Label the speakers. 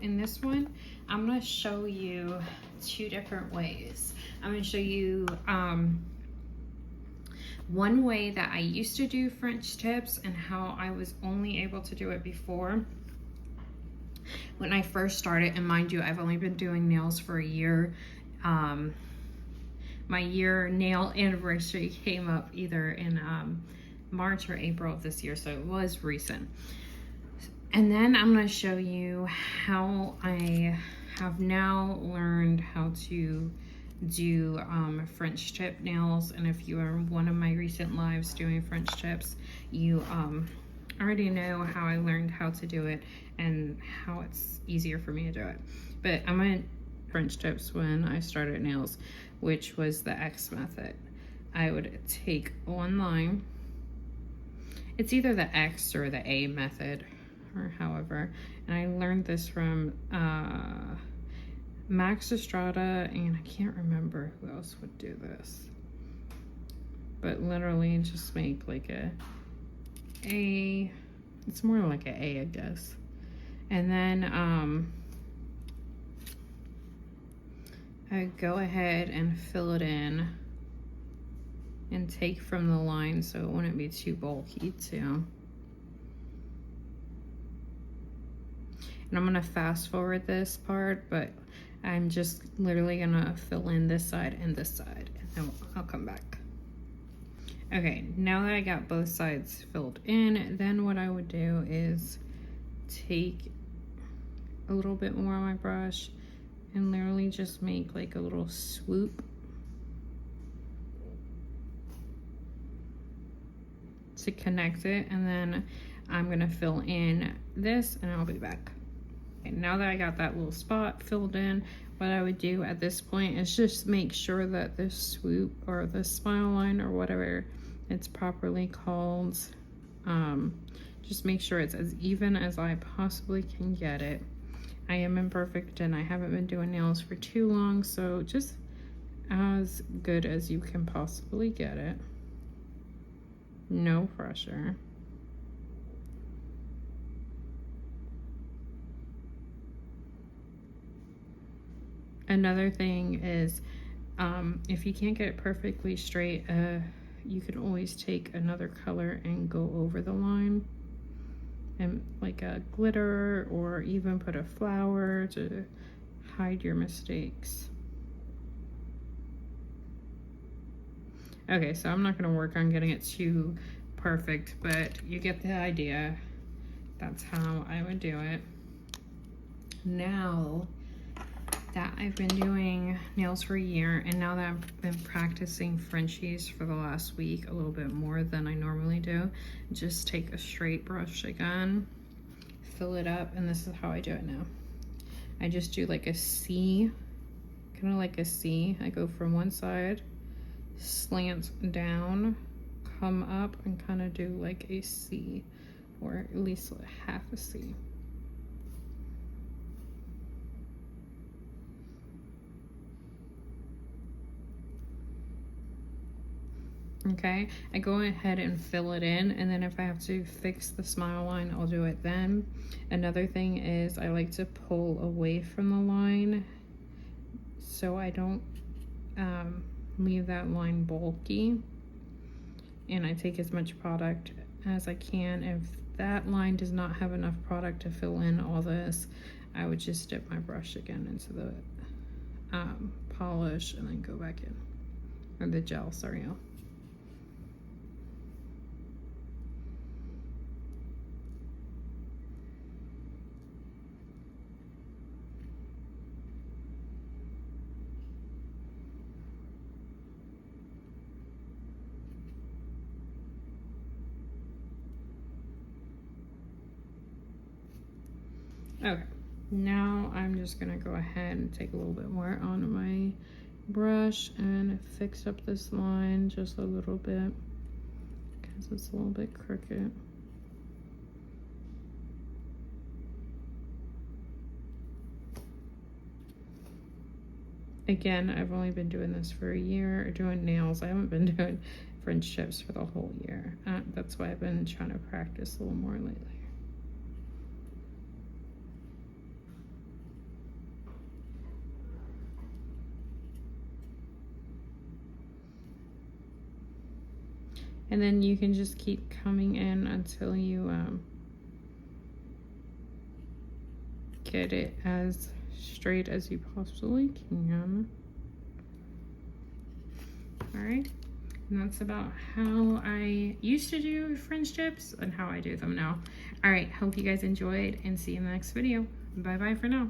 Speaker 1: In this one, I'm going to show you two different ways. I'm going to show you one way that I used to do French tips and how I was only able to do it before when I first started. And mind you, I've only been doing nails for a year. My year nail anniversary came up either in March or April of this year, so it was recent. And then I'm going to show you how I have now learned how to do French tip nails. And if you are one of my recent lives doing French tips, you already know how I learned how to do it and how it's easier for me to do it. But I'm going to French tips when I started nails, which was the X method. I would take one line. It's either the X or the A method, or however. And I learned this from Max Estrada, and I can't remember who else would do this. But literally just make like a A. It's more like an A, I guess. And then I go ahead and fill it in and take from the line so it wouldn't be too bulky too. And I'm gonna fast forward this part, but I'm just literally gonna fill in this side and this side, and then I'll come back. Okay, now that I got both sides filled in, then what I would do is take a little bit more on my brush and literally just make like a little swoop to connect it, and then I'm gonna fill in this and I'll be back. Okay, now that I got that little spot filled in, what I would do at this point is just make sure that this swoop or the smile line or whatever it's properly called, just make sure it's as even as I possibly can get it. I am imperfect and I haven't been doing nails for too long, so just as good as you can possibly get it. No pressure. Another thing is, if you can't get it perfectly straight, you can always take another color and go over the line, and like a glitter, or even put a flower to hide your mistakes. Okay, so I'm not gonna work on getting it too perfect, but you get the idea. That's how I would do it. Now that I've been doing nails for a year, and now that I've been practicing Frenchies for the last week a little bit more than I normally do, just take a straight brush again, fill it up, and this is how I do it now. I just do like a C, kind of like a C. I go from one side, slant down, come up, and kind of do like a C, or at least half a C. Okay, I go ahead and fill it in, and then if I have to fix the smile line, I'll do it then. Another thing is I like to pull away from the line so I don't leave that line bulky, and I take as much product as I can. If that line does not have enough product to fill in all this, I would just dip my brush again into the polish and then go back in, or the gel, sorry y'all. Okay, now I'm just gonna go ahead and take a little bit more on my brush and fix up this line just a little bit because it's a little bit crooked. Again, I've only been doing this for a year, doing nails. I haven't been doing French tips for the whole year. That's why I've been trying to practice a little more lately. And then you can just keep coming in until you get it as straight as you possibly can. All right, and that's about how I used to do French tips and how I do them now. All right, hope you guys enjoyed, and see you in the next video. Bye bye for now.